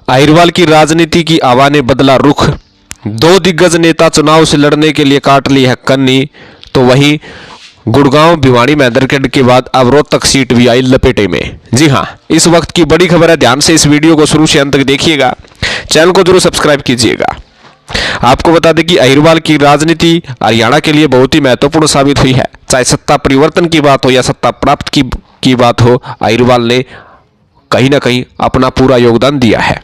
अहिरवाल की राजनीति की हवा ने बदला रुख। दो दिग्गज नेता चुनाव से लड़ने के लिए काट ली है कन्नी, तो वहीं गुड़गांव भिवाड़ी मैदरगढ़ के बाद अब रोहतक सीट भी आई लपेटे में। जी हां, इस वक्त की बड़ी खबर है, ध्यान से इस वीडियो को शुरू से अंत तक देखिएगा, चैनल को जरूर सब्सक्राइब कीजिएगा। आपको बता दें कि अहिरवाल की राजनीति हरियाणा के लिए बहुत ही महत्वपूर्ण साबित हुई है। चाहे सत्ता परिवर्तन की बात हो या सत्ता प्राप्त की बात हो, अहिरवाल ने कहीं ना कहीं अपना पूरा योगदान दिया है।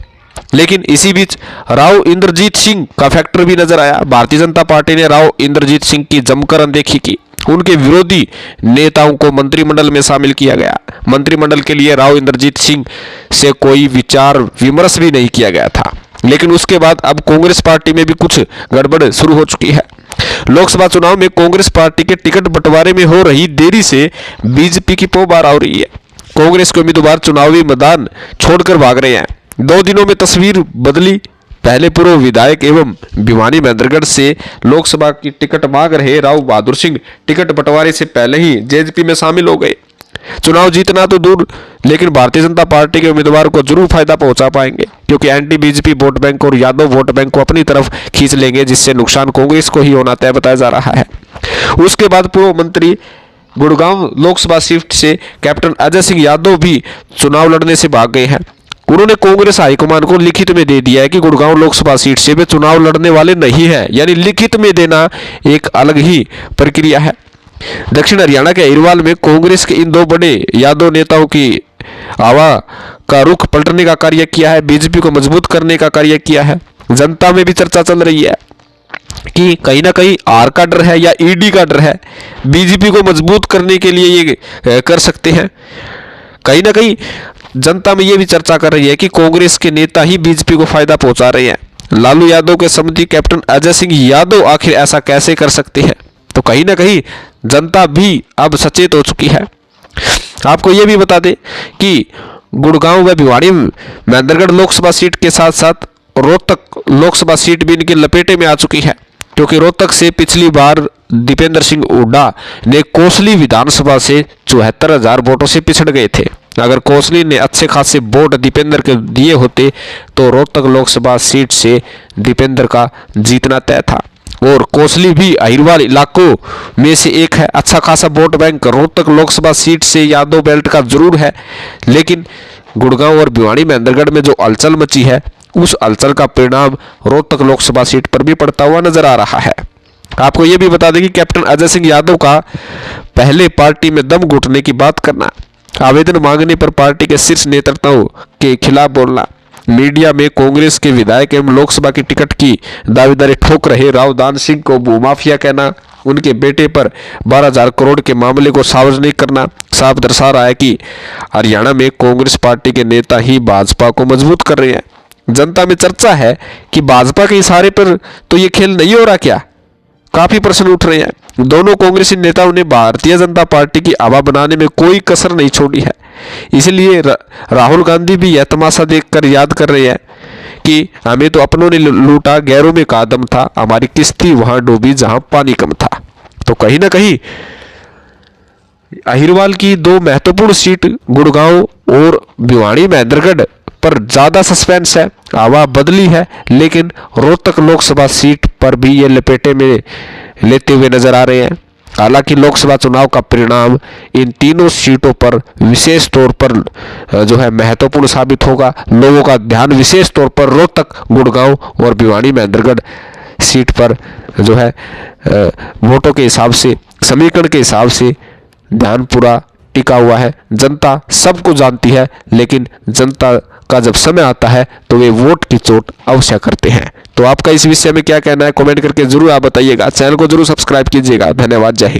लेकिन इसी बीच राव इंद्रजीत सिंह का फैक्टर भी नजर आया। भारतीय जनता पार्टी ने राव इंद्रजीत सिंह की जमकर अनदेखी की। उनके विरोधी नेताओं को मंत्रिमंडल में शामिल किया गया। मंत्रिमंडल के लिए राव इंद्रजीत सिंह से कोई विचार विमर्श भी नहीं किया गया था। लेकिन उसके बाद अब कांग्रेस पार्टी में भी कुछ गड़बड़ शुरू हो चुकी है। लोकसभा चुनाव में कांग्रेस पार्टी के टिकट बंटवारे में हो रही देरी से बीजेपी की पोबार आ रही है। कांग्रेस के उम्मीदवार चुनावी मैदान छोड़कर भाग रहे हैं। 2 दिनों में तस्वीर बदली। पहले पूर्व विधायक एवं भिवानी मैदरगढ़ से लोकसभा की टिकट मांग रहे राव बहादुर सिंह टिकट बंटवारे से पहले ही जेजेपी में शामिल हो गए। चुनाव जीतना तो दूर, लेकिन भारतीय जनता पार्टी के उम्मीदवार को जरूर फायदा पहुंचा पाएंगे, क्योंकि एंटी बीजेपी वोट बैंक और यादव वोट बैंक को अपनी तरफ खींच लेंगे, जिससे नुकसान कांग्रेस को ही होना तय बताया जा रहा है। उसके बाद पूर्व मंत्री गुड़गांव लोकसभा सीट से कैप्टन अजय सिंह यादव भी चुनाव लड़ने से भाग गए हैं। उन्होंने कांग्रेस हाईकमान को लिखित में दे दिया है कि गुड़गांव लोकसभा सीट से वे चुनाव लड़ने वाले नहीं है। यानी लिखित में देना एक अलग ही प्रक्रिया है। दक्षिण हरियाणा के अहिरवाल में कांग्रेस के इन 2 बड़े यादव नेताओं की हवा का रुख पलटने का कार्य किया है, बीजेपी को मजबूत करने का कार्य किया है। जनता में भी चर्चा चल रही है कि कहीं ना कहीं आर का डर है या ईडी का डर है। बीजेपी को मजबूत करने के लिए ये कर सकते हैं। कहीं ना कहीं जनता में ये भी चर्चा कर रही है कि कांग्रेस के नेता ही बीजेपी को फायदा पहुंचा रहे हैं। लालू यादव के समर्थी कैप्टन अजय सिंह यादव आखिर ऐसा कैसे कर सकते हैं? तो कहीं ना कहीं जनता भी अब सचेत हो चुकी है। आपको यह भी बता दें कि गुड़गांव व भिवाड़ी मैदरगढ़ लोकसभा सीट के साथ साथ रोहतक लोकसभा सीट भी इनके लपेटे में आ चुकी है, क्योंकि रोहतक से पिछली बार दीपेंद्र सिंह हुड्डा ने कोसली विधानसभा से 74,000 वोटों से पिछड़ गए थे। अगर कोसली ने अच्छे खासे वोट दीपेंद्र के दिए होते तो रोहतक लोकसभा सीट से दीपेंद्र का जीतना तय था। और कोसली भी अहिरवाल इलाकों में से एक है। अच्छा खासा vote bank Rohtak Lok Sabha seat से यादव बेल्ट का जरूर है। लेकिन गुड़गांव और भिवाड़ी मैदरगढ़ में जो हलचल मची है, उस हलचल का परिणाम रोहतक लोकसभा सीट पर भी पड़ता हुआ नजर आ रहा है। आपको यह भी बता दें कि कैप्टन अजय सिंह यादव का पहले पार्टी में दम घुटने की बात करना, आवेदन मांगने पर पार्टी के शीर्ष नेतृत्व के खिलाफ बोलना, मीडिया में कांग्रेस के विधायक एवं लोकसभा की टिकट की दावेदारी ठोक रहे राव दान सिंह को भूमाफिया कहना, उनके बेटे पर 12,000 करोड़ के मामले को सार्वजनिक करना साफ दर्शा रहा है कि हरियाणा में कांग्रेस पार्टी के नेता ही भाजपा को मजबूत कर रहे हैं। जनता में चर्चा है कि भाजपा के इशारे पर तो ये खेल नहीं हो रहा क्या? काफी प्रश्न उठ रहे हैं। दोनों कांग्रेसी नेताओं ने भारतीय जनता पार्टी की हवा बनाने में कोई कसर नहीं छोड़ी है। इसलिए राहुल गांधी भी यह तमाशा देखकर याद कर रहे हैं कि हमें तो अपनों ने लूटा, गैरों में का दम था, हमारी किस्ती वहां डूबी जहां पानी कम था। तो कहीं ना कहीं अहिरवाल की 2 महत्वपूर्ण सीट गुड़गांव और भिवाड़ी मैदरगढ़ पर ज्यादा सस्पेंस है, हवा बदली है। लेकिन रोहतक लोकसभा सीट पर भी ये लपेटे में लेते हुए नजर आ रहे हैं। हालांकि लोकसभा चुनाव का परिणाम इन तीनों सीटों पर विशेष तौर पर जो है महत्वपूर्ण साबित होगा। लोगों का ध्यान विशेष तौर पर रोहतक, गुड़गांव और भिवाड़ी मैदरगढ़ सीट पर जो है वोटों के हिसाब से, समीकरण के हिसाब से ध्यान पूरा टिका हुआ है। जनता सब कुछ जानती है, लेकिन जनता का जब समय आता है तो वे वोट की चोट अवश्य करते हैं। तो आपका इस विषय में क्या कहना है, कमेंट करके जरूर आप बताइएगा। चैनल को जरूर सब्सक्राइब कीजिएगा। धन्यवाद। जय हिंद।